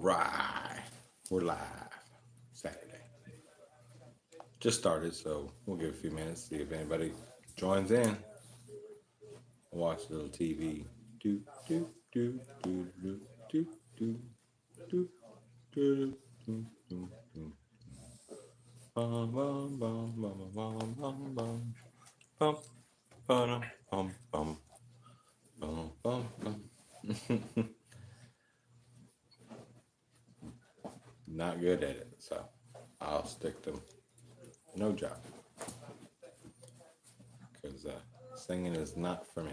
right. We're live. Saturday. Just started, so we'll give a few minutes, see if anybody joins in. Watch a little TV. Do, do, do, do, do, do, do, do, do, do, do, do. Bum, bum, bum, bum, bum, bum, bum. Bum, bum, bum, bum, bum, bum, bum. Not good at it, so I'll stick to no job because singing is not for me.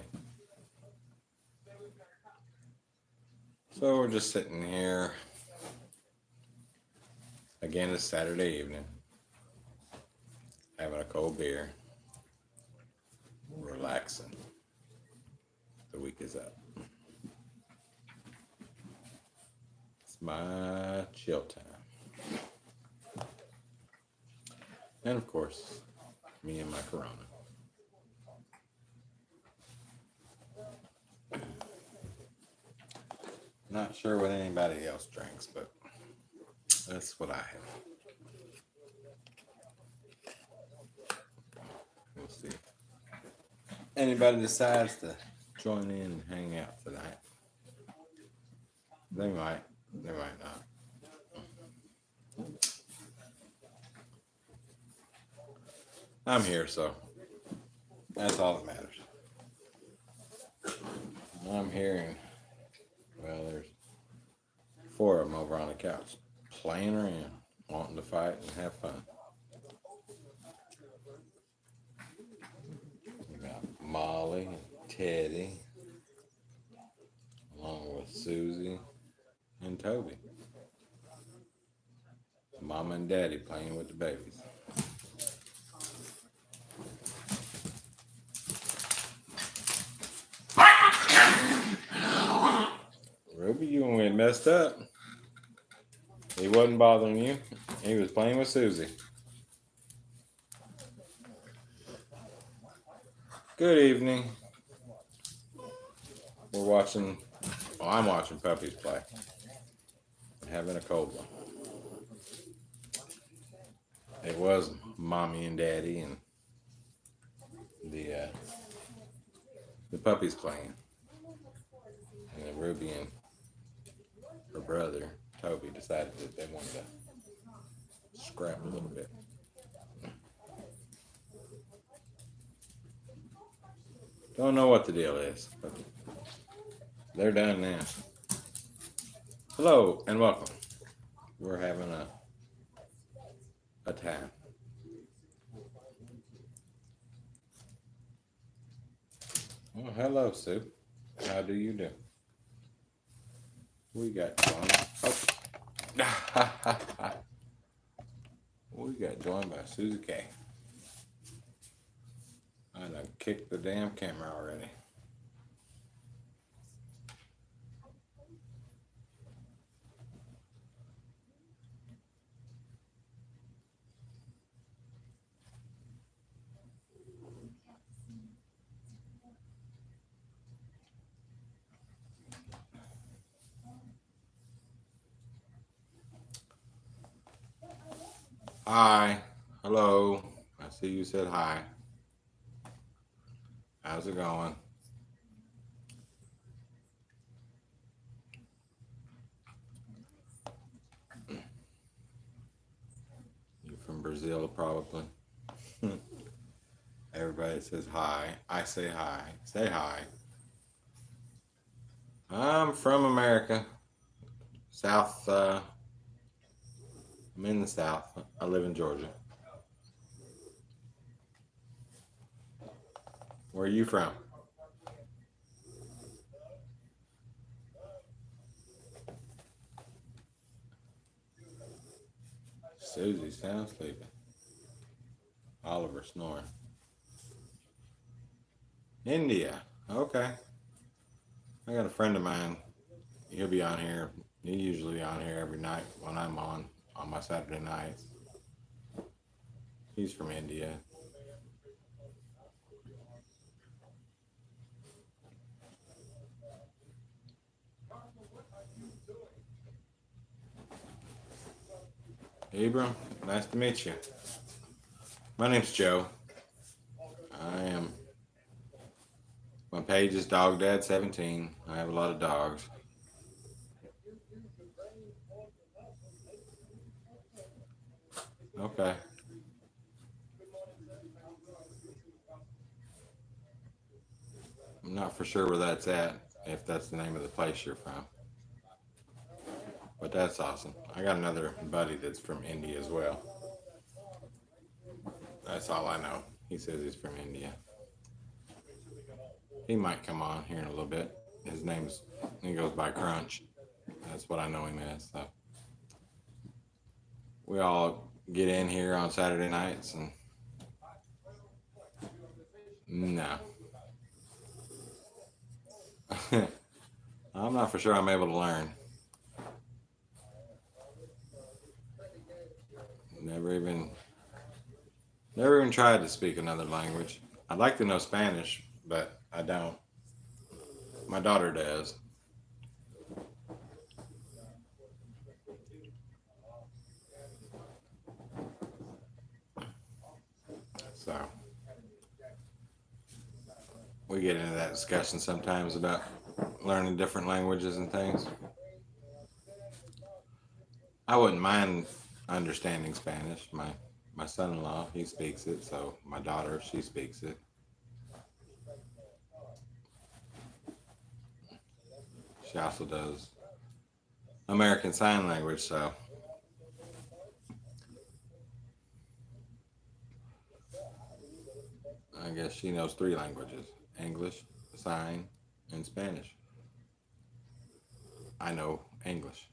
So we're just sitting here. Again, it's Saturday evening, having a cold beer, relaxing. The week is up. It's my chill time. And of course, me and my Corona. Not sure what anybody else drinks, but that's what I have. We'll see. Anybody decides to join in and hang out tonight. They might not. I'm here, so that's all that matters. I'm here, and well, there's 4 of them over on the couch playing around, wanting to fight and have fun. We got Molly and Teddy, along with Susie and Toby. Mama and Daddy playing with the babies. Ruby, you went messed up. He wasn't bothering you. He was playing with Susie. Good evening. We're watching, well, I'm watching puppies play. Having a cold one. It was Mommy and Daddy and the puppies playing. And then Ruby and her brother, Toby, decided that they wanted to scrap a little bit. Don't know what the deal is, but they're done now. Hello and welcome. We're having a time. Oh, hello, Sue. How do you do? We got joined. Oh. We got joined by Susie K. I done kicked the damn camera already. Hi. Hello. I see you said hi. How's it going? You're from Brazil, probably. Everybody says hi. I say hi. Say hi. I'm from America. South, I'm in the South. I live in Georgia. Where are you from? Susie sounds sleepy. Oliver snoring. India. Okay. I got a friend of mine. He'll be on here. He's usually on here every night when I'm on my Saturday nights. He's from India. Abram, nice to meet you. My name's Joe. My page is Dog Dad 17. I have a lot of dogs. Okay. I'm not for sure where that's at, if that's the name of the place you're from. But that's awesome. I got another buddy that's from India as well. That's all I know. He says he's from India. He might come on here in a little bit. He goes by Crunch. That's what I know him as. So we all get in here on Saturday nights and no. I'm not for sure I'm able to learn. Never even tried to speak another language. I'd like to know Spanish, but I don't. My daughter does. So we get into that discussion sometimes about learning different languages and things. I wouldn't mind understanding Spanish. My son-in-law, he speaks it, so my daughter, she speaks it. She also does American Sign Language, so I guess she knows 3 languages: English, Sign, and Spanish. I know English.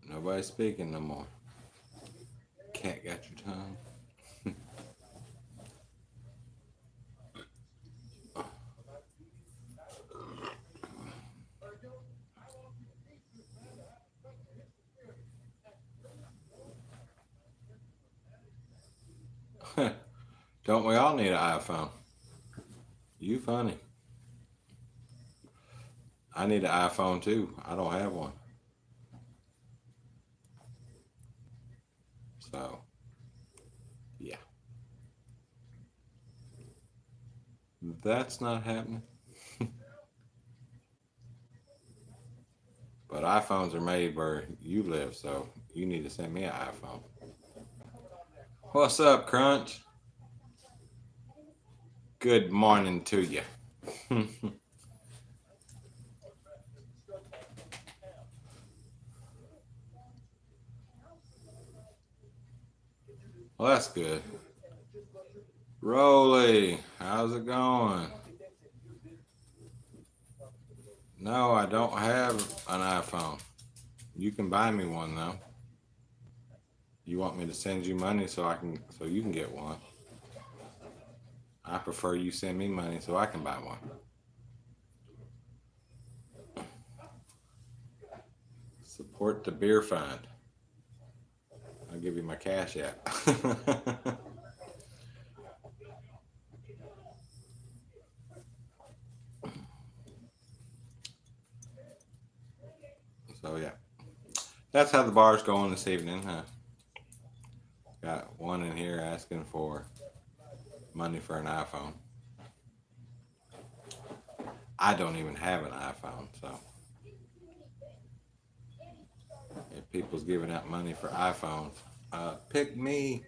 Nobody's speaking no more. Cat got your tongue. Don't we all need an iPhone? You funny. I need an iPhone too. I don't have one. So, yeah. That's not happening. But iPhones are made where you live, so you need to send me an iPhone. What's up, Crunch? Good morning to you. Well, that's good. Rolly, how's it going? No, I don't have an iPhone. You can buy me one though. You want me to send you money so you can get one? I prefer you send me money so I can buy one. Support the beer fund. I'll give you my cash app. So yeah, that's how the bar's going this evening, huh? Got one in here asking for money for an iPhone. I don't even have an iPhone, so if people's giving out money for iPhones, pick me.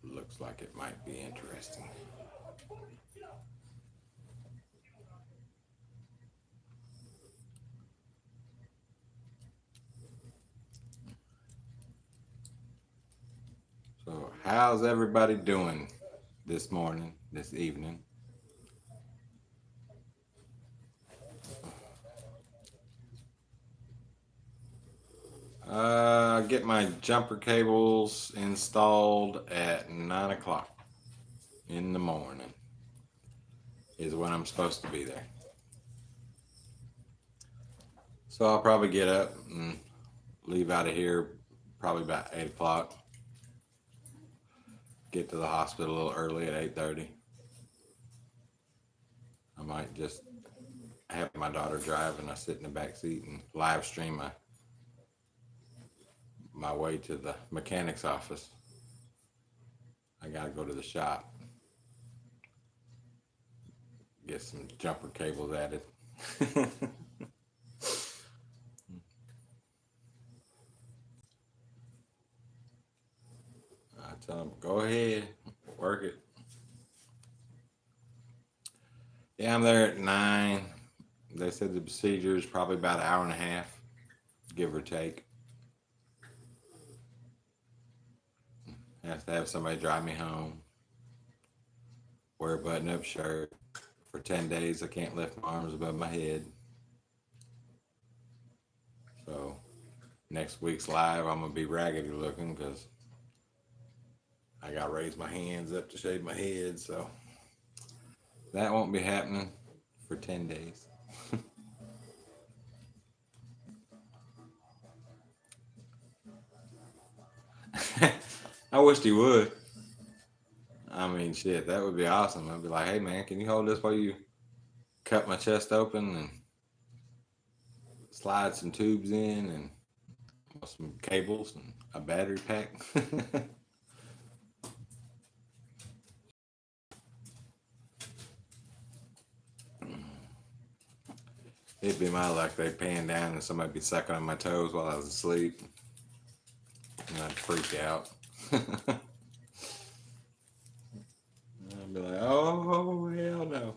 Looks like it might be interesting. So, how's everybody doing this morning, this evening? Get my jumper cables installed at 9 o'clock in the morning is when I'm supposed to be there. So I'll probably get up and leave out of here probably about 8 o'clock. Get to the hospital a little early at 8:30. I might just have my daughter drive and I sit in the back seat and live stream my way to the mechanic's office. I gotta go to the shop, get some jumper cables added. I tell them, go ahead, work it. Yeah, I'm there at 9. They said the procedure is probably about an hour and a half, give or take. Have to have somebody drive me home. Wear a button-up shirt. For 10 days, I can't lift my arms above my head. So next week's live, I'm gonna be raggedy looking because I gotta raise my hands up to shave my head. So that won't be happening for 10 days. I wished he would. I mean, shit, that would be awesome. I'd be like, hey, man, can you hold this while you cut my chest open and slide some tubes in and some cables and a battery pack? It'd be my luck. They'd pan down and somebody be sucking on my toes while I was asleep. And I'd freak out. I'd be like, oh, hell no.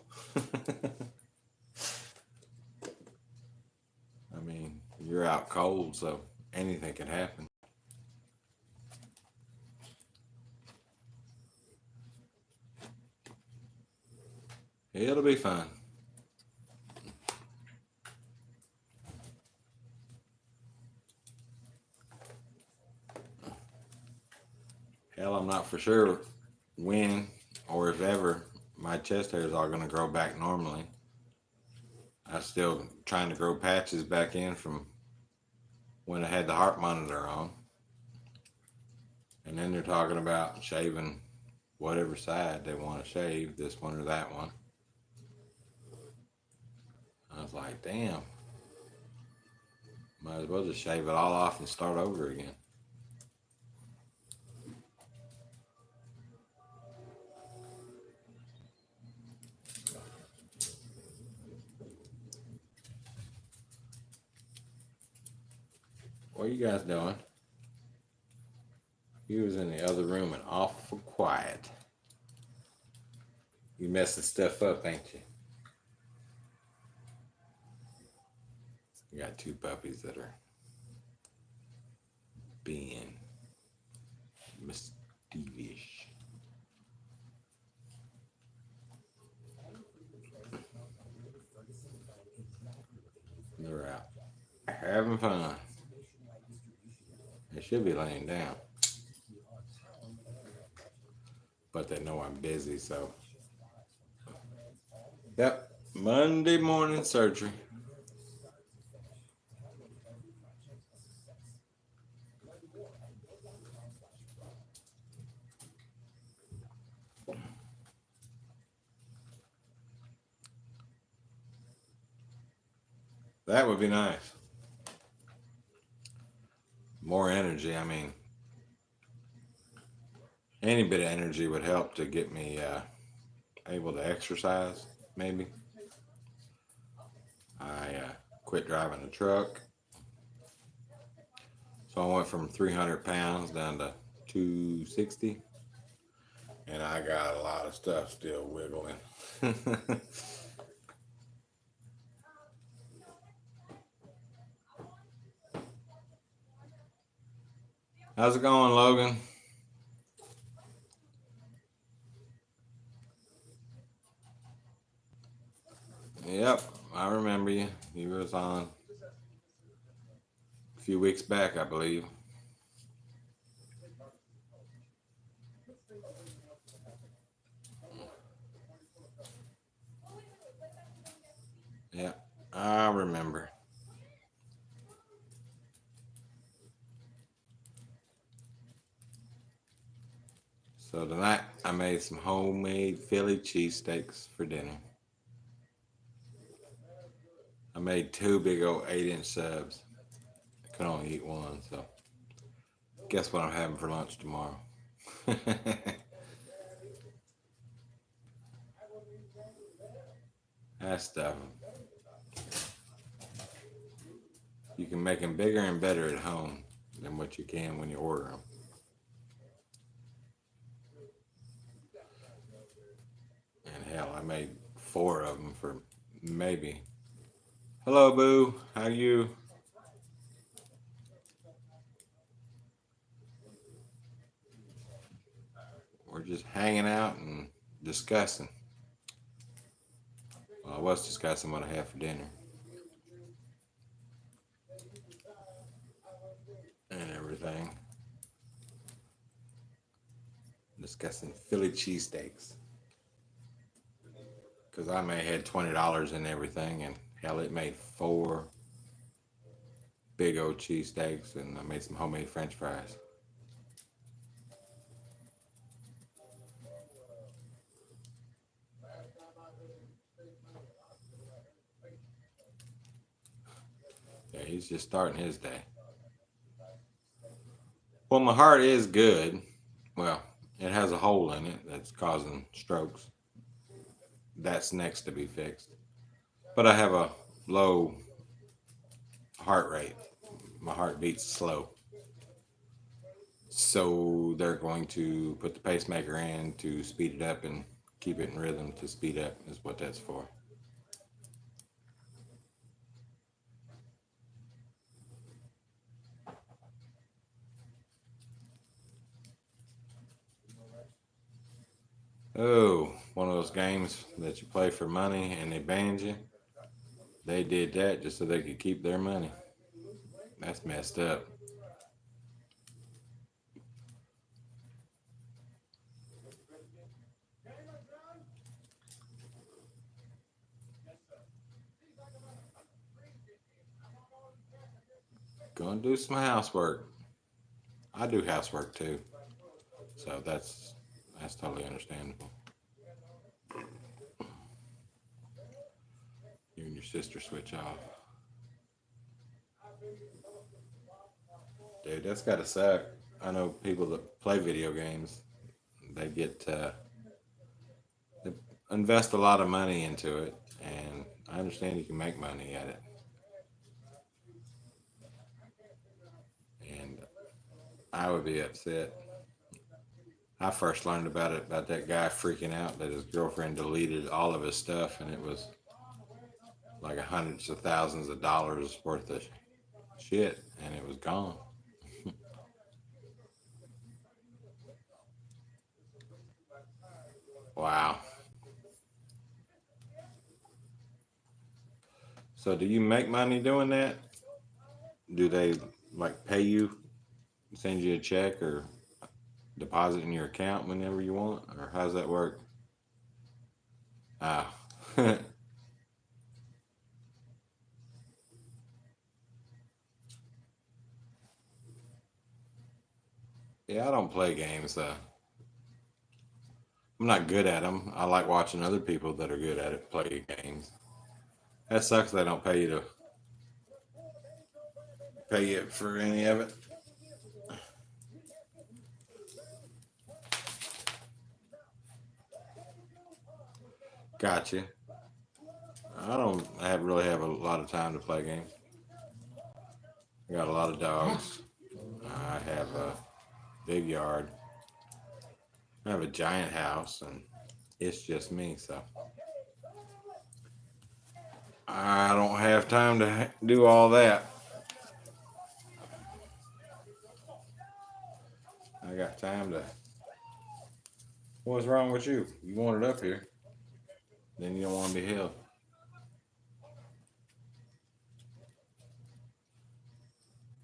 I mean, you're out cold, so anything can happen. It'll be fun. Hell, I'm not for sure when or if ever my chest hairs are going to grow back normally. I'm still trying to grow patches back in from when I had the heart monitor on. And then they're talking about shaving whatever side they want to shave, this one or that one. I was like, damn, might as well just shave it all off and start over again. What are you guys doing? He was in the other room and awful quiet. You messing stuff up, ain't you? You got 2 puppies that are being mischievous. They're out having fun. They should be laying down. But they know I'm busy, so. Yep, Monday morning surgery. That would be nice. More energy. I mean, any bit of energy would help to get me able to exercise, maybe. I quit driving the truck. So I went from 300 pounds down to 260. And I got a lot of stuff still wiggling. How's it going, Logan? Yep, I remember you. You was on a few weeks back, I believe. Yeah, I remember. So tonight I made some homemade Philly cheesesteaks for dinner. I made two big old 8-inch subs. I could only eat one, so guess what I'm having for lunch tomorrow? That stuff. You can make them bigger and better at home than what you can when you order them. And hell, I made 4 of them for maybe. Hello, Boo. How you? We're just hanging out and discussing. Well, I was discussing what I had for dinner and everything. Discussing Philly cheesesteaks. Because I may have had $20 in everything, and hell, it made 4 big old cheesesteaks, and I made some homemade French fries. Yeah, he's just starting his day. Well, my heart is good. Well, it has a hole in it that's causing strokes. That's next to be fixed. But I have a low heart rate. My heart beats slow. So they're going to put the pacemaker in to speed it up and keep it in rhythm to speed up, is what that's for. Oh, one of those games that you play for money and they banned you. They did that just so they could keep their money. That's messed up. Go and do some housework. I do housework too, so that's totally understandable. You and your sister switch off. Dude, that's gotta suck. I know people that play video games, they get they invest a lot of money into it, and I understand you can make money at it. And I would be upset. I first learned about it about that guy freaking out that his girlfriend deleted all of his stuff, and it was like hundreds of thousands of dollars worth of shit, and it was gone. Wow. So, do you make money doing that? Do they like pay you, send you a check, or deposit in your account whenever you want, or how does that work? Ah, yeah, I don't play games. I'm not good at them. I like watching other people that are good at it play games. That sucks. They don't pay you for any of it. Gotcha. I don't have really have a lot of time to play games. I got a lot of dogs. I have a big yard. I have a giant house, and it's just me. So I don't have time to do all that. I got time to. What's wrong with you? You want it up here, then you don't want to be held.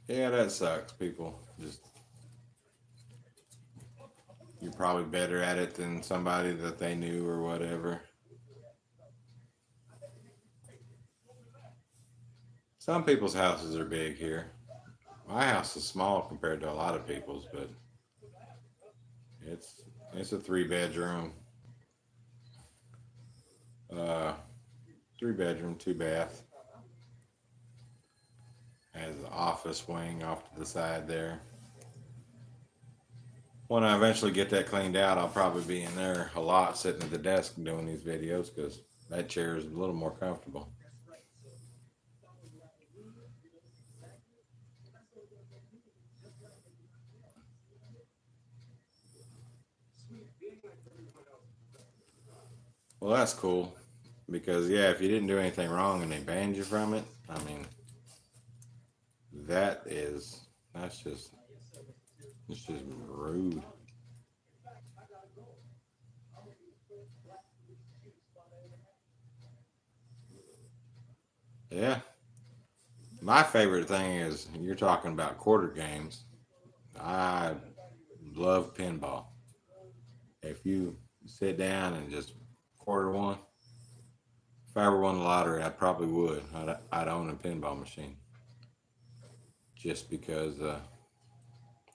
Yeah, that sucks. People just, you're probably better at it than somebody that they knew or whatever. Some people's houses are big here. My house is small compared to a lot of people's, but it's it's a 3 bedroom, uh, 3 bedroom, 2 bath. Has an office wing off to the side there. When I eventually get that cleaned out, I'll probably be in there a lot, sitting at the desk doing these videos because that chair is a little more comfortable. Well, that's cool because yeah, if you didn't do anything wrong and they banned you from it, I mean, that is that's just it's just rude. Yeah, my favorite thing is you're talking about quarter games. I love pinball. If you sit down and just quarter one, if I ever won the lottery, I probably would. I'd own a pinball machine just because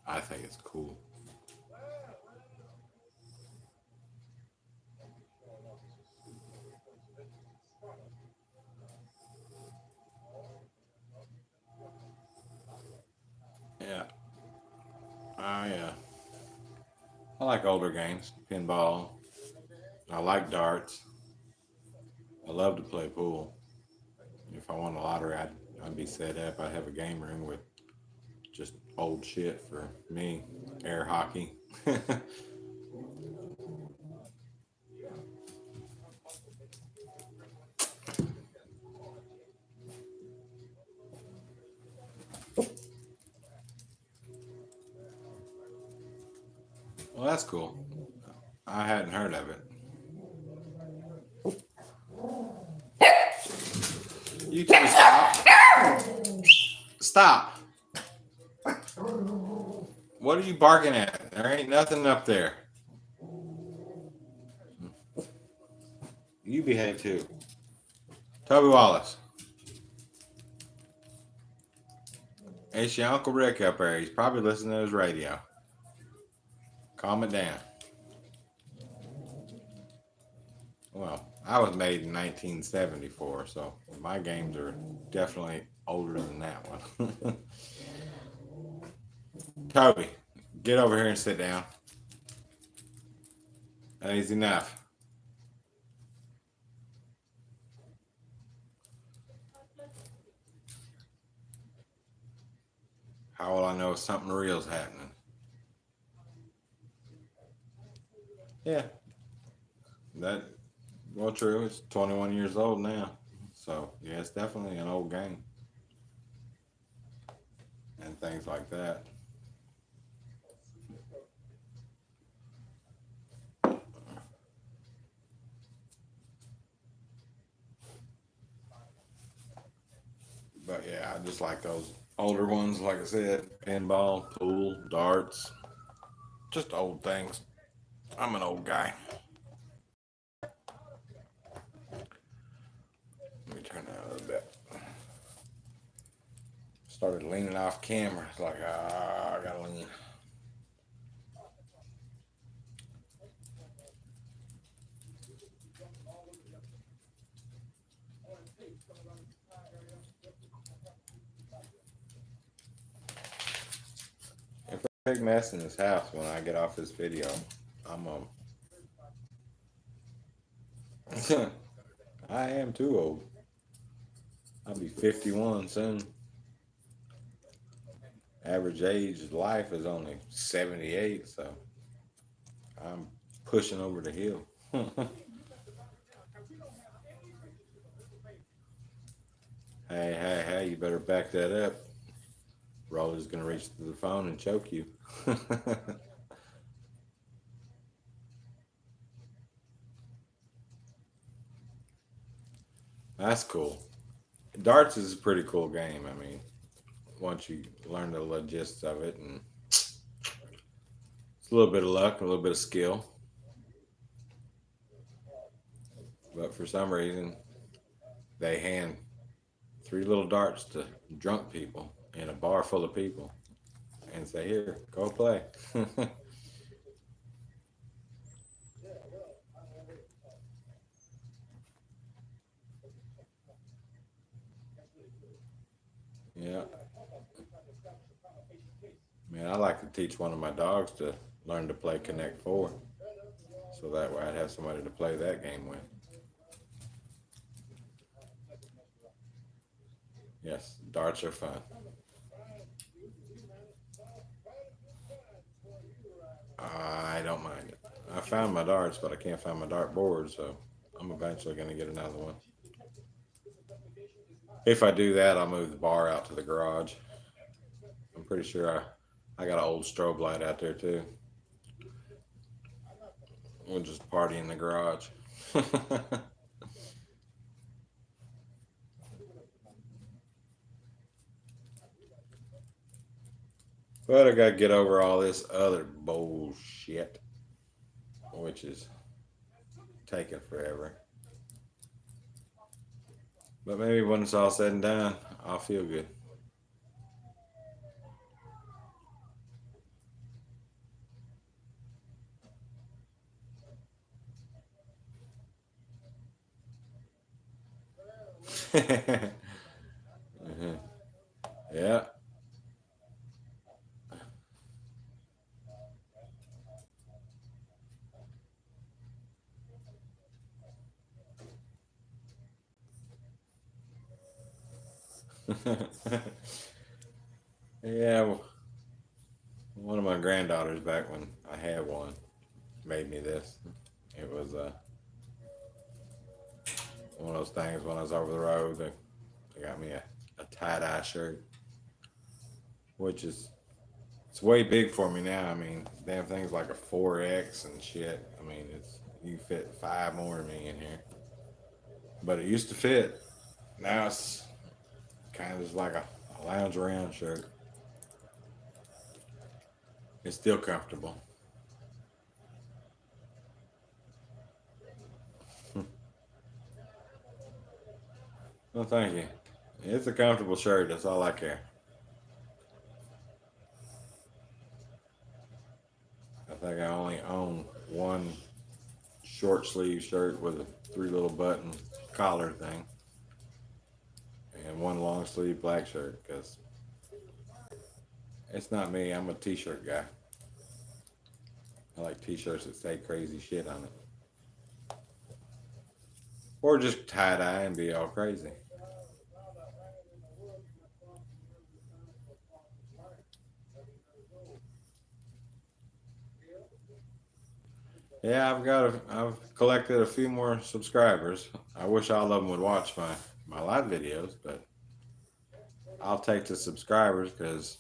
I think it's cool. Yeah, I like older games, pinball. I like darts. I love to play pool. If I won the lottery, I'd be set up. I'd have a game room with just old shit for me. Air hockey. Well, that's cool. I hadn't heard of it. You two stop. Stop. What are you barking at? There ain't nothing up there. You behave too. Toby Wallace. It's your Uncle Rick up there. He's probably listening to his radio. Calm it down. Well, I was made in 1974, so my games are definitely older than that one. Toby, get over here and sit down. That is enough. How will I know if something real is happening? Yeah, that well true. It's 21 years old now, so yeah, it's definitely an old game and things like that. But yeah, I just like those older ones. Like I said, pinball, pool, darts, just old things. I'm an old guy. Let me turn that a little bit. Started leaning off camera. It's like, I gotta lean. If a big mess in this house when I get off this video, I'm I am too old. I'll be 51 soon. Average age of life is only 78, so I'm pushing over the hill. Hey, you better back that up. Roller's gonna reach to the phone and choke you. That's cool. Darts is a pretty cool game. I mean, once you learn the gist of it, and it's a little bit of luck, a little bit of skill. But for some reason, they hand three little darts to drunk people in a bar full of people and say, "Here, go play." Yeah, man, I like to teach one of my dogs to learn to play Connect Four, so that way I'd have somebody to play that game with. Yes, darts are fun. I don't mind it. I found my darts, but I can't find my dart board, so I'm eventually going to get another one. If I do that, I'll move the bar out to the garage. I'm pretty sure I got an old strobe light out there too. We'll just party in the garage. But I got to get over all this other bullshit, which is taking forever. But maybe when it's all said and done, I'll feel good. Mhm. Yeah. Yeah. One of my granddaughters, back when I had one, made me this. It was one of those things when I was over the road. They got me a tie dye shirt, which is it's way big for me now. I mean, damn thing's like a 4X and shit. I mean, it's you can fit five more of me in here. But it used to fit. Now it's kind of just like a lounge around shirt. It's still comfortable. Well, thank you. It's a comfortable shirt. That's all I care. I think I only own one short sleeve shirt with a three little button collar thing, and one long sleeve black shirt because it's not me. I'm a t-shirt guy. I like t-shirts that say crazy shit on it, or just tie dye and be all crazy. Yeah, I've collected a few more subscribers. I wish all of them would watch my live videos, but I'll take the subscribers because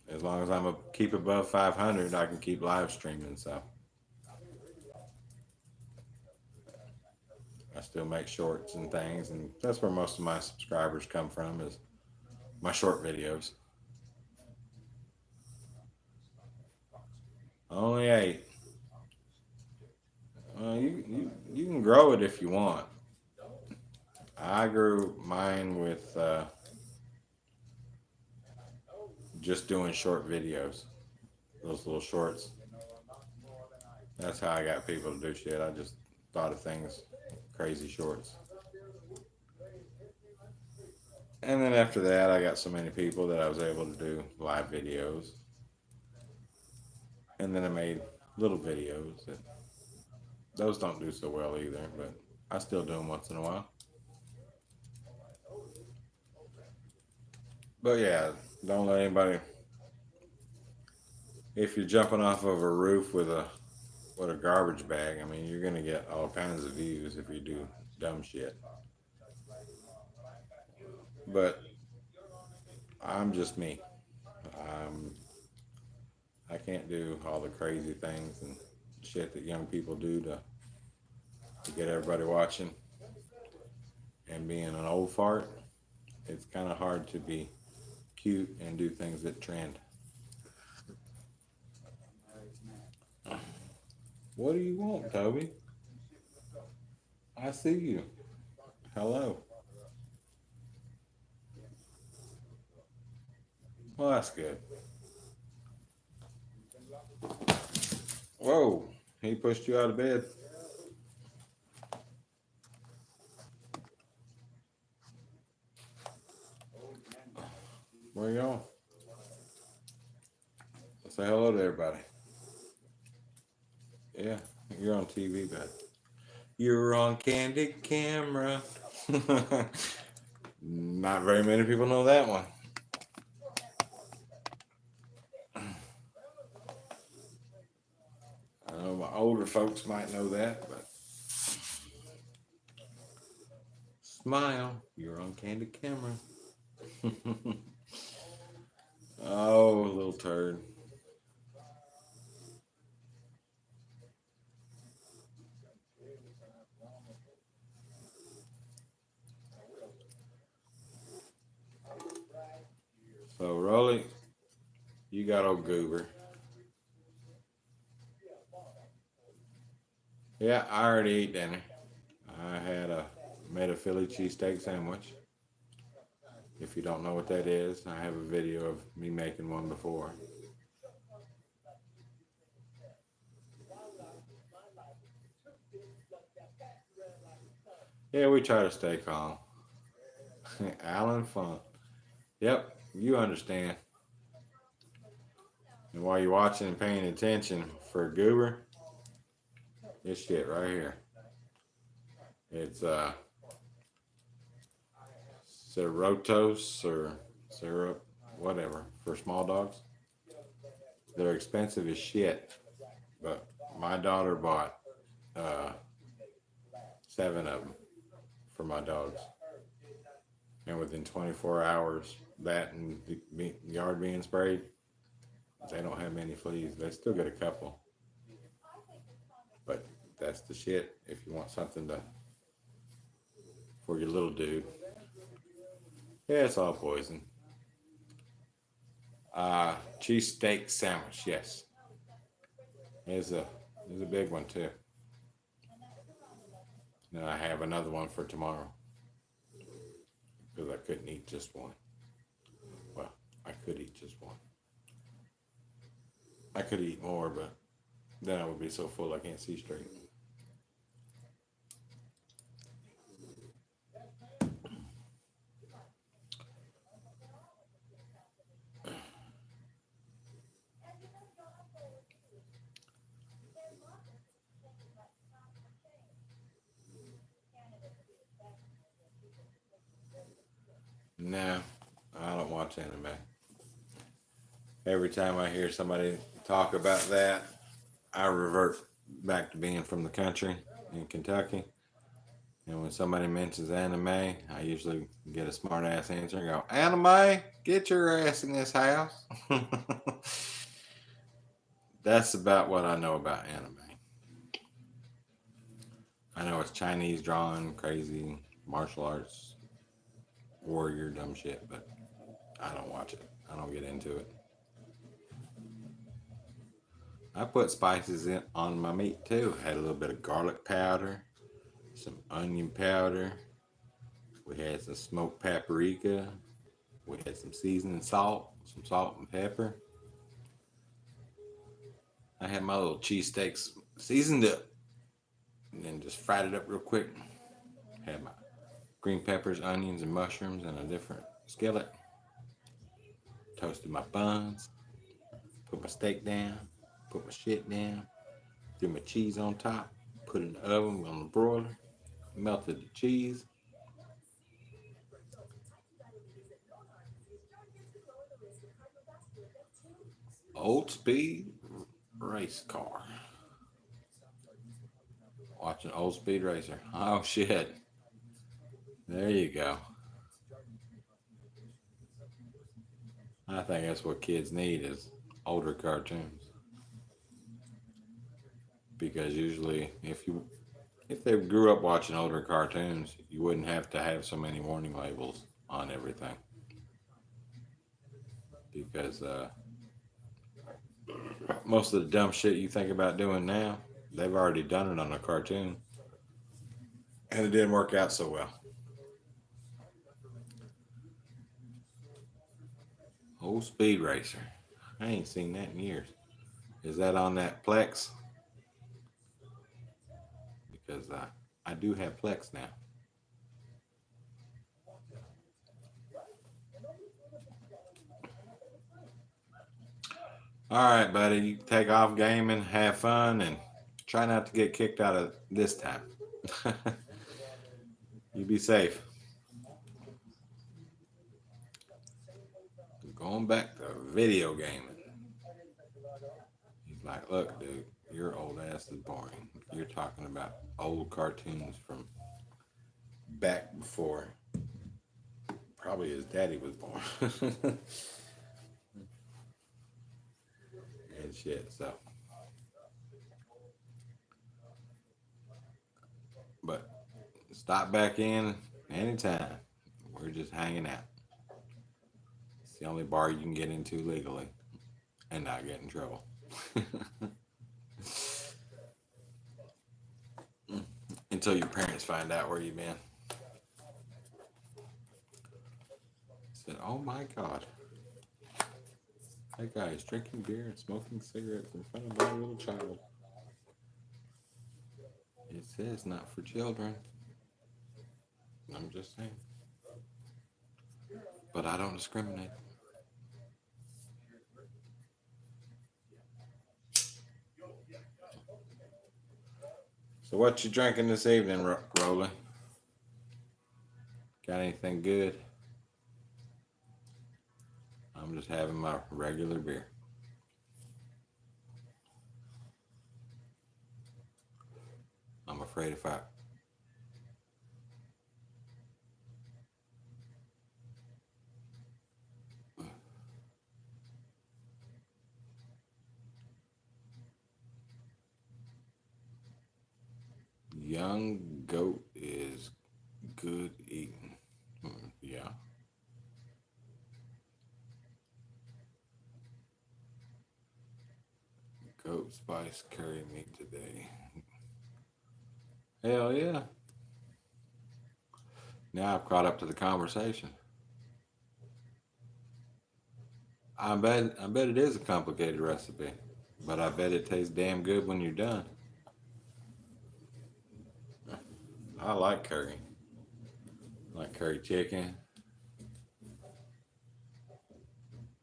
as long as I'm a keep above 500, I can keep live streaming. So I still make shorts and things, and that's where most of my subscribers come from is my short videos. Only eight. You can grow it if you want. I grew mine with just doing short videos, those little shorts. That's how I got people to do shit. I just thought of things, crazy shorts. And then after that, I got so many people that I was able to do live videos. And then I made little videos that those don't do so well either, but I still do them once in a while. But yeah, don't let anybody. If you're jumping off of a roof with a garbage bag, I mean, you're gonna get all kinds of views if you do dumb shit. But I'm just me. I'm I can't do all the crazy things and shit that young people do to get everybody watching. And being an old fart, it's kind of hard to be cute and do things that trend. What do you want, Toby? I see you. Hello. Well, that's good. Whoa, he pushed you out of bed. Where you going? Say hello to everybody. Yeah, you're on TV, but you're on Candid Camera. Not very many people know that one. I know my older folks might know that, but smile, you're on Candid Camera. Oh, little turd. So, Rolly, you got old Goober. Yeah, I already ate dinner. I made a Philly cheesesteak sandwich. If you don't know what that is, I have a video of me making one before. Yeah, we try to stay calm. Alan Funk. Yep, you understand. And while you're watching and paying attention for Goober, this shit right here. It's Cerotos or syrup, whatever, for small dogs. They're expensive as shit, but my daughter bought uh, 7 of them for my dogs. And within 24 hours, that and the yard being sprayed, they don't have many fleas. They still get a couple. But that's the shit if you want something for your little dude. Yeah, it's all poison. Cheesesteak sandwich, yes. There's a big one too. And I have another one for tomorrow because I couldn't eat just one. Well, I could eat just one. I could eat more, but then I would be so full I can't see straight. No, I don't watch anime. Every time I hear somebody talk about that, I revert back to being from the country in Kentucky. And when somebody mentions anime, I usually get a smart ass answer and go, "Anime, get your ass in this house." That's about what I know about anime. I know it's Chinese drawing, crazy martial arts, warrior dumb shit, but I don't watch it. I don't get into it. I put spices in on my meat too. Had a little bit of garlic powder, some onion powder. We had some smoked paprika. We had some seasoning salt, some salt and pepper. I had my little cheesesteaks seasoned up and then just fried it up real quick. Had my green peppers, onions, and mushrooms in a different skillet. Toasted my buns. Put my steak down. Put my shit down. Threw my cheese on top. Put it in the oven on the broiler. Melted the cheese. Old Speed race car. Watching Old Speed Racer. Oh shit. There you go. I think that's what kids need is older cartoons. Because usually if they grew up watching older cartoons, you wouldn't have to have so many warning labels on everything. because most of the dumb shit you think about doing now, they've already done it on a cartoon, and it didn't work out so well. Old Speed Racer. I ain't seen that in years. Is that on that Plex? Because I do have Plex now. All right, buddy. You take off gaming, have fun, and try not to get kicked out of this time. You be safe. Going back to video gaming. He's like, look, dude, your old ass is boring. You're talking about old cartoons from back before probably his daddy was born. And shit, so. But stop back in anytime. We're just hanging out. It's the only bar you can get into legally and not get in trouble. Until your parents find out where you've been. Said, oh my God. That guy is drinking beer and smoking cigarettes in front of my little child. It says not for children. I'm just saying. But I don't discriminate. So what you drinking this evening, Rolly? Got anything good? I'm just having my regular beer. I'm afraid if I... Young goat is good eating. Yeah. Goat spice curry meat today. Hell yeah. Now I've caught up to the conversation. I bet it is a complicated recipe, but I bet it tastes damn good when you're done. I like curry. I like curry chicken.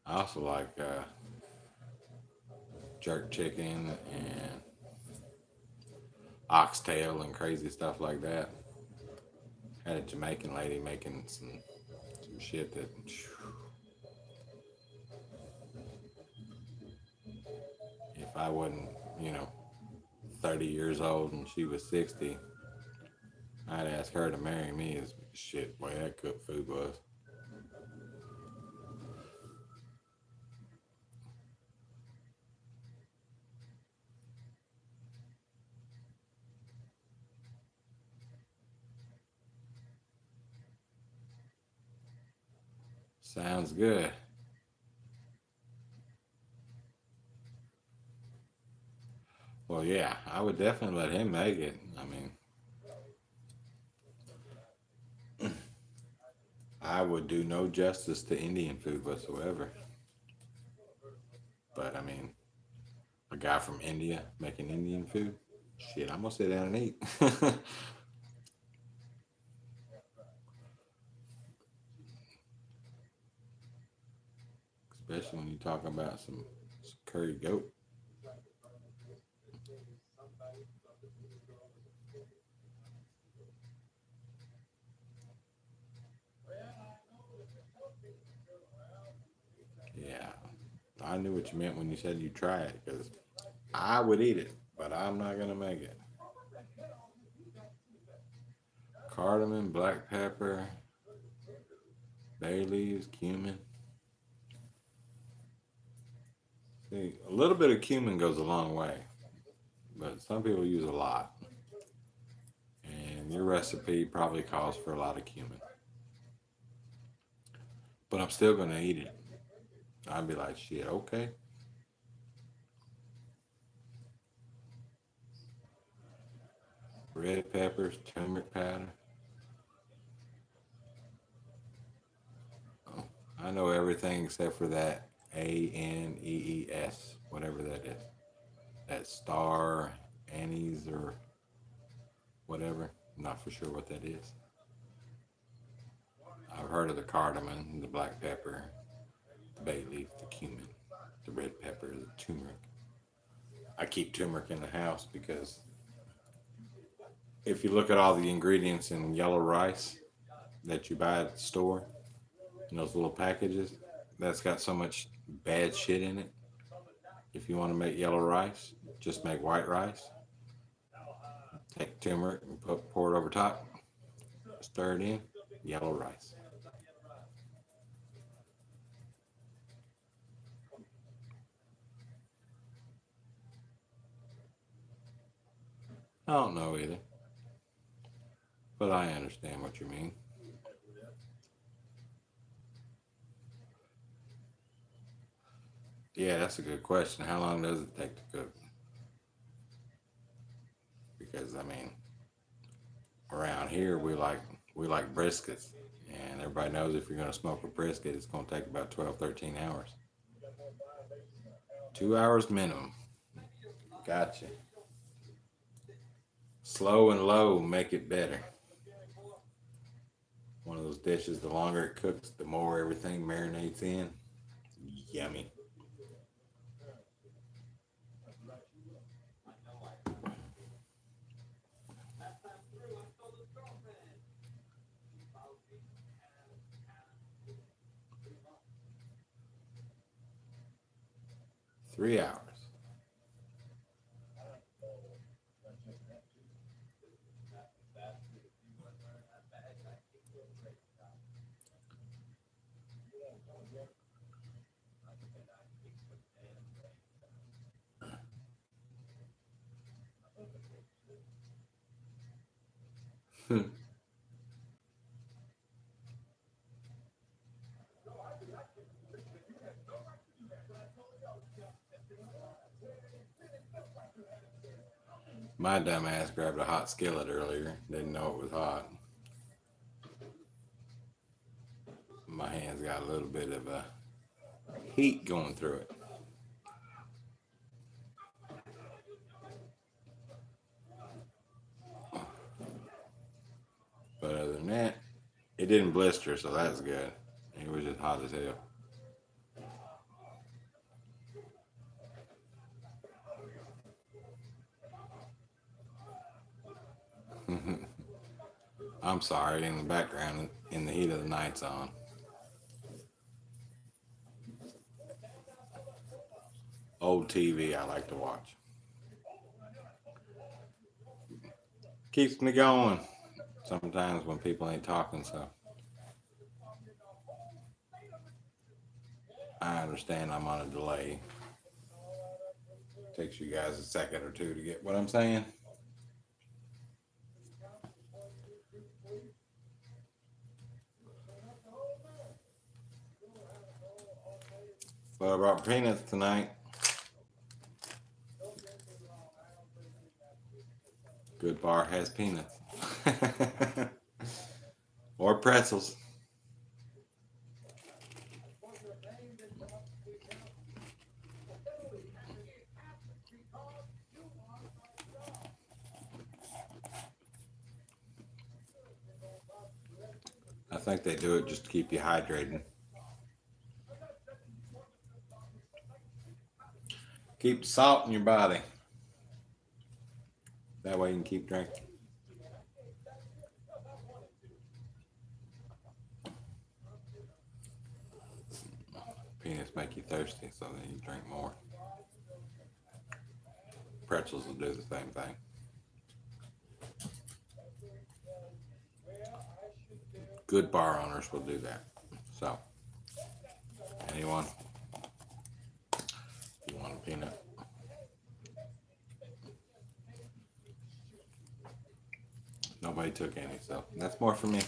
I also like jerk chicken and oxtail and crazy stuff like that. Had a Jamaican lady making some shit that... If I wasn't, 30 years old and she was 60, I'd ask her to marry me. As shit, boy, that cooked food was. Sounds good. Well, yeah, I would definitely let him make it. I mean, I would do no justice to Indian food whatsoever. But I mean, a guy from India making Indian food, shit, I'm gonna sit down and eat. Especially when you talk about some curry goat. Yeah, I knew what you meant when you said you try it, because I would eat it, but I'm not gonna make it. Cardamom, black pepper, bay leaves, cumin. See, a little bit of cumin goes a long way, but some people use a lot. And your recipe probably calls for a lot of cumin. But I'm still gonna eat it. I'd be like, shit, okay. Red peppers, turmeric powder. Oh, I know everything except for that ANEES, whatever that is. That star anise or whatever. I'm not for sure what that is. I've heard of the cardamom, the black pepper, the bay leaf, the cumin, the red pepper, the turmeric. I keep turmeric in the house because if you look at all the ingredients in yellow rice that you buy at the store in those little packages, that's got so much bad shit in it. If you want to make yellow rice, just make white rice. Take turmeric and pour it over top, stir it in, yellow rice. I don't know either, but I understand what you mean. Yeah, that's a good question. How long does it take to cook? Because I mean, around here we like briskets, and everybody knows if you're going to smoke a brisket, it's going to take about 12, 13 hours. 2 hours minimum. Gotcha. Slow and low make it better. One of those dishes, the longer it cooks, the more everything marinates in. Yummy. 3 hours. My dumb ass grabbed a hot skillet earlier. Didn't know it was hot. My hands got a little bit of a heat going through it. But other than that, it didn't blister, so that's good. It was just hot as hell. I'm sorry, in the background, in the heat of the night's on. Old TV I like to watch. Keeps me going. Sometimes when people ain't talking, so I understand I'm on a delay. Takes you guys a second or two to get what I'm saying. But I brought peanuts tonight. Good bar has peanuts. Or pretzels. I think they do it just to keep you hydrated. Keep the salt in your body. That way you can keep drinking. Peanuts make you thirsty, so then you drink more. Pretzels will do the same thing. Good bar owners will do that. So, anyone? You want a peanut? Nobody took any, so that's more for me.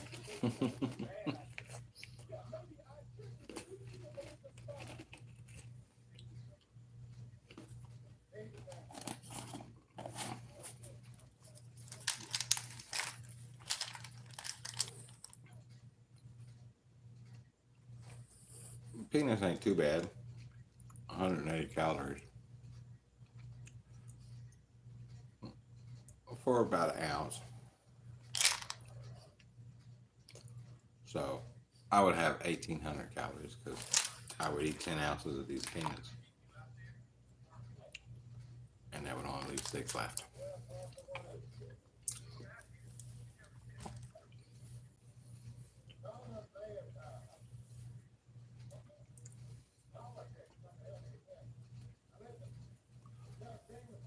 peanuts ain't too bad. 180 calories for about an ounce. So I would have 1,800 calories because I would eat 10 ounces of these peanuts. And that would only leave 6 left.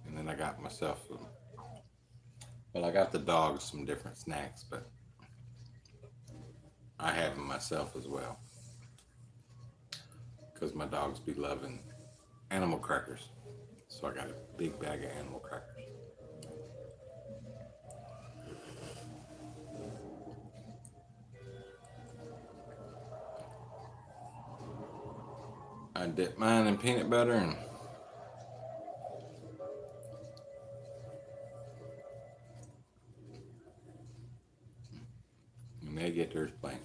And then I got myself, well, I got the dogs some different snacks, but I have them myself as well. Because my dogs be loving animal crackers. So I got a big bag of animal crackers. I dip mine in peanut butter and they get theirs plain.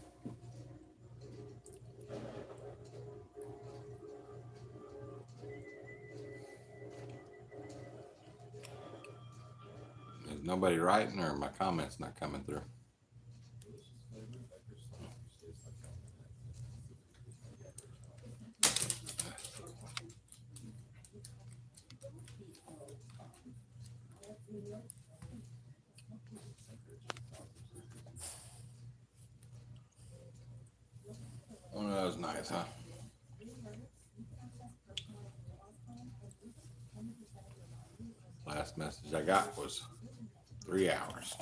There's nobody writing or my comments not coming through. One of those nights, huh? Last message I got was 3 hours.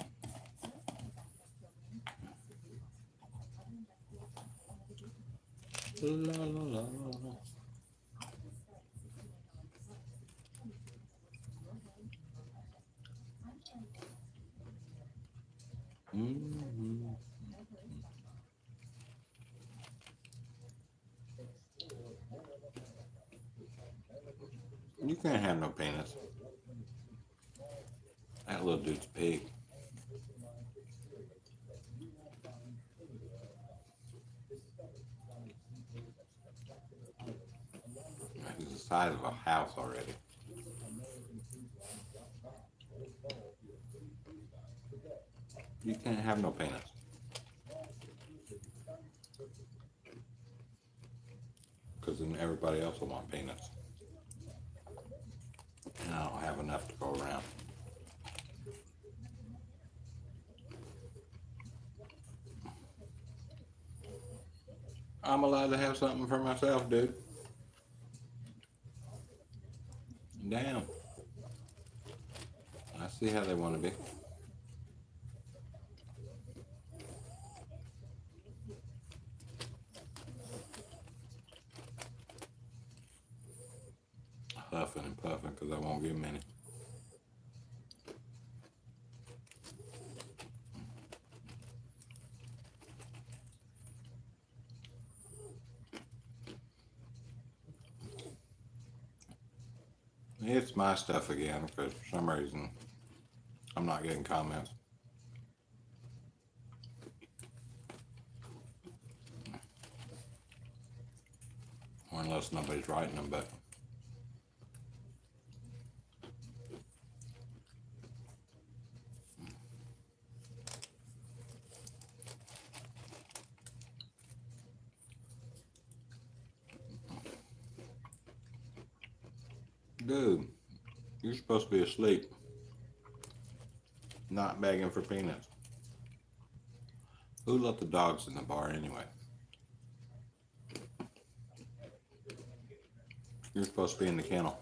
La, la, la, la. Mm-hmm. You can't have no peanuts. That little dude's pig. He's the size of a house already. You can't have no peanuts. Because then everybody else will want peanuts. And I don't have enough to go around. I'm allowed to have something for myself, dude. Damn. I see how they want to be. Huffing and puffing because I won't give them any. It's my stuff again because for some reason I'm not getting comments. Or unless nobody's writing them, but dude, you're supposed to be asleep, not begging for peanuts. Who let the dogs in the bar anyway? You're supposed to be in the kennel.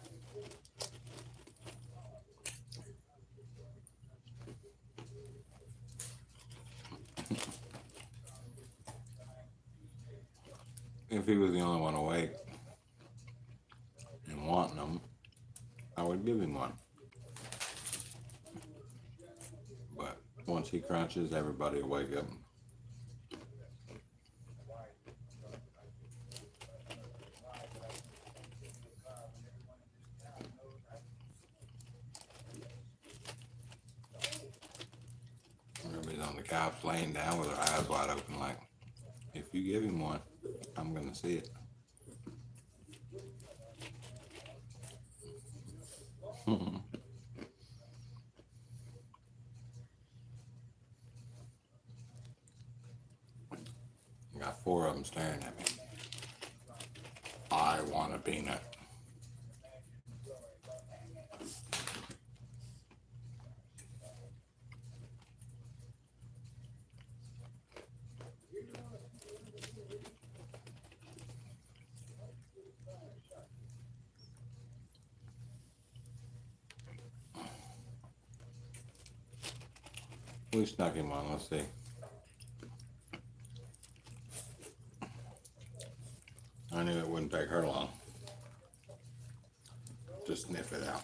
If he was the only one awake and wanting them, I would give him one. But once he crunches, everybody will wake up. Everybody's on the couch laying down with their eyes wide open like, if you give him one, I'm going to see it. Got 4 of them staring at me. I want a peanut. We snuck him on. Let's see. I knew it wouldn't take her long. Just sniff it out.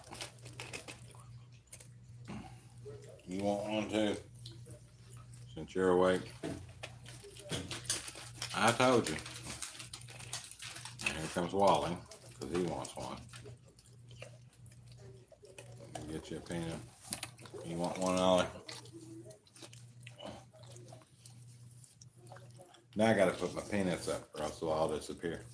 You want one too? Since you're awake. I told you. And here comes Wally, because he wants one. Let me get you a peanut. You want one, Ollie? Now I gotta put my peanuts up or else they'll all disappear.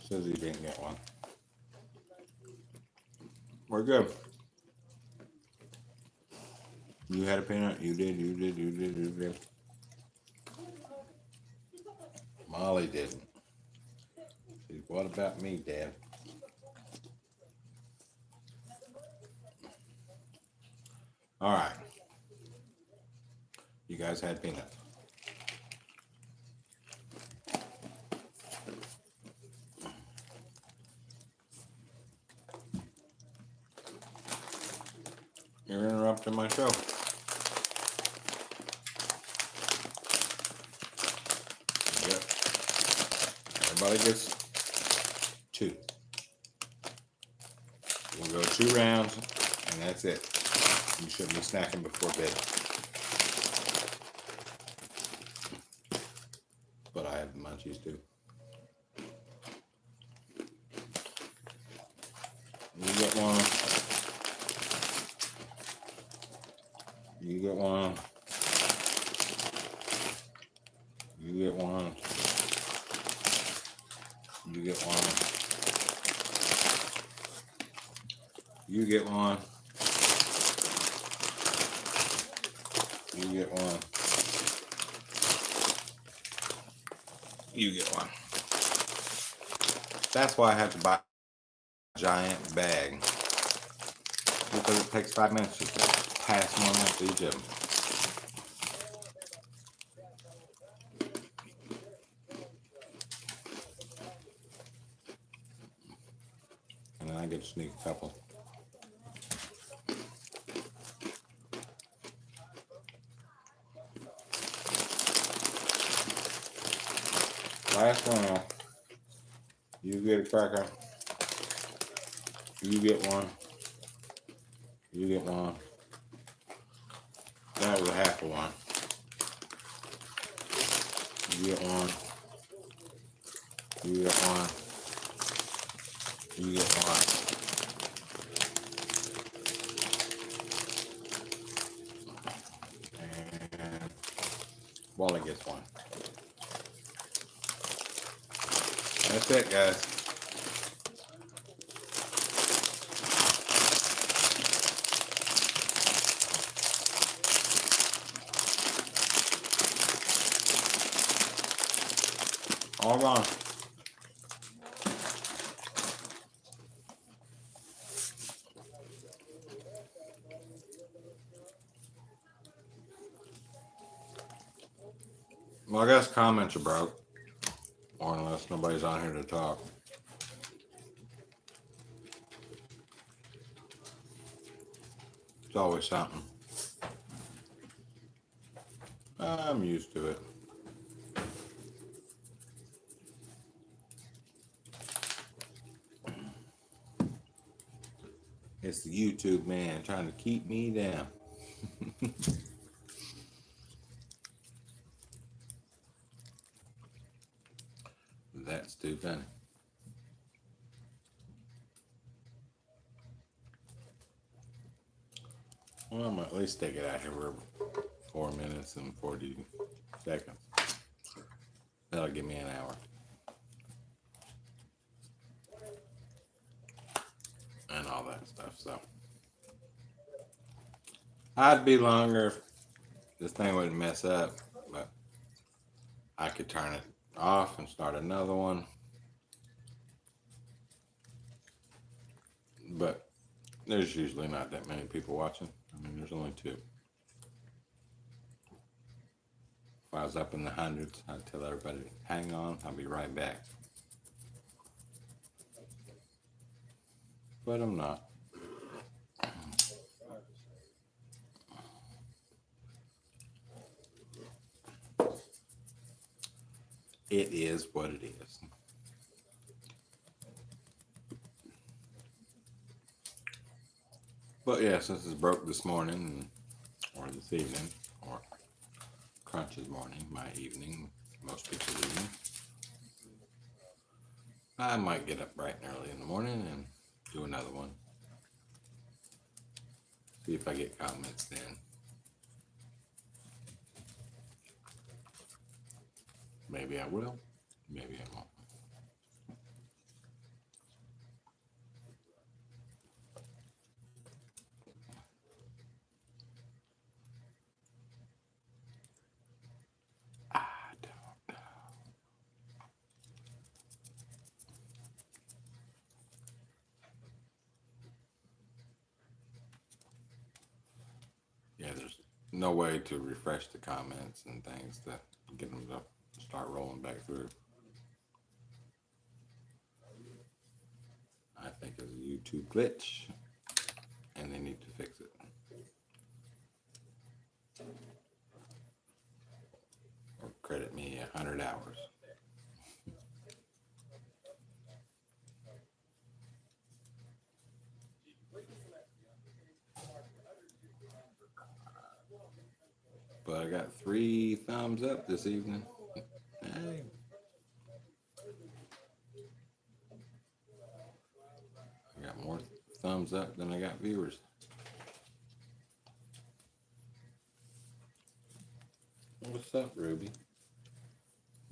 Says he didn't get one. We're good. You had a peanut? You did. Molly didn't. What about me, Dad? All right. You guys had peanuts. You're interrupting my show. Yep. Everybody gets 2. We'll go 2 rounds, and that's it. You shouldn't be snacking before bed. But I have the munchies too. You get one. You get one. You get one. You get one. You get one. You get one. You get one. That's why I had to buy a giant bag. Because it takes 5 minutes to pass one out to each of them. And then I get to sneak a couple. Last one. You get a cracker. You get one. You get one. That was a half of one. You get one. You get one. You get one. And Wally gets one. That's it, guys. All gone. Well, I guess comments are broke. Or unless nobody's on here to talk. It's always something. I'm used to it. It's the YouTube man trying to keep me down. That's too funny. Well, I'm at least take it out here for 4 minutes and 40 seconds. That'll give me an hour. And all that stuff. So I'd be longer if this thing wouldn't mess up, but I could turn it off and start another one. But there's usually not that many people watching. I mean, there's only 2. If I was up in the hundreds, I'd tell everybody, hang on, I'll be right back. But I'm not. It is what it is. But yeah, since it's broke this morning, or this evening, or Crunch's morning, my evening, most people's evening, I might get up bright and early in the morning and do another one. See if I get comments then. Maybe I will, maybe I won't. I don't know. Yeah, there's no way to refresh the comments and things to get them to start rolling back through. I think it's a YouTube glitch and they need to fix it. Or credit me 100 hours. But I got 3 thumbs up this evening. Hey. I got more thumbs up than I got viewers. What's up, Ruby?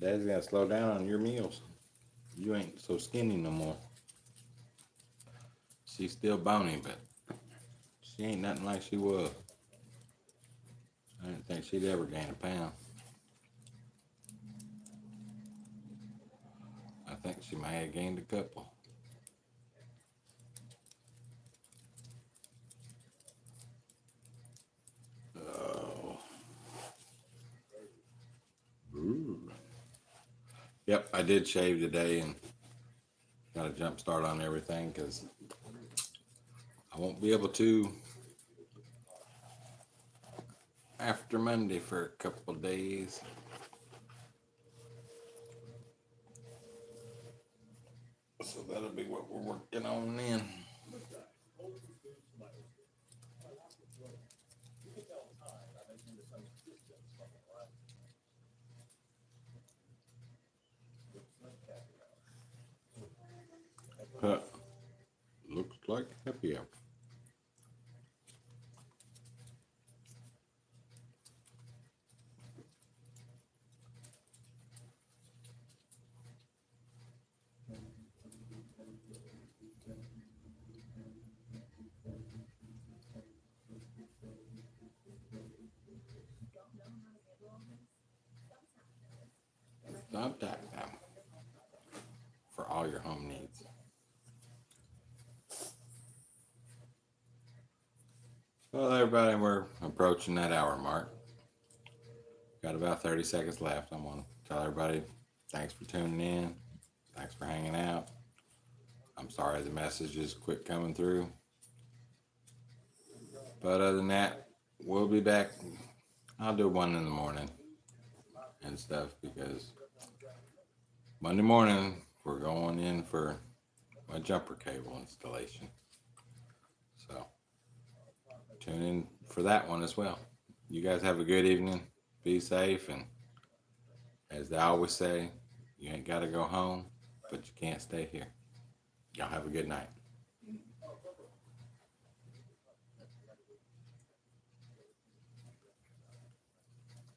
Dad's gotta slow down on your meals. You ain't so skinny no more. She's still bony, but she ain't nothing like she was. I didn't think she'd ever gain a pound. I think she may have gained a couple. Oh. Ooh. Yep, I did shave today and got a jump start on everything because I won't be able to after Monday for a couple days. So that'll be what we're working on then. Looks like happy hour. Thumbtack now for all your home needs. Well, everybody, we're approaching that hour mark. Got about 30 seconds left. I'm going to tell everybody thanks for tuning in. Thanks for hanging out. I'm sorry the messages quit coming through. But other than that, we'll be back. I'll do one in the morning and stuff because Monday morning we're going in for a jumper cable installation. So tune in for that one as well. You guys have a good evening. Be safe, and as they always say, you ain't got to go home, but you can't stay here. Y'all have a good night.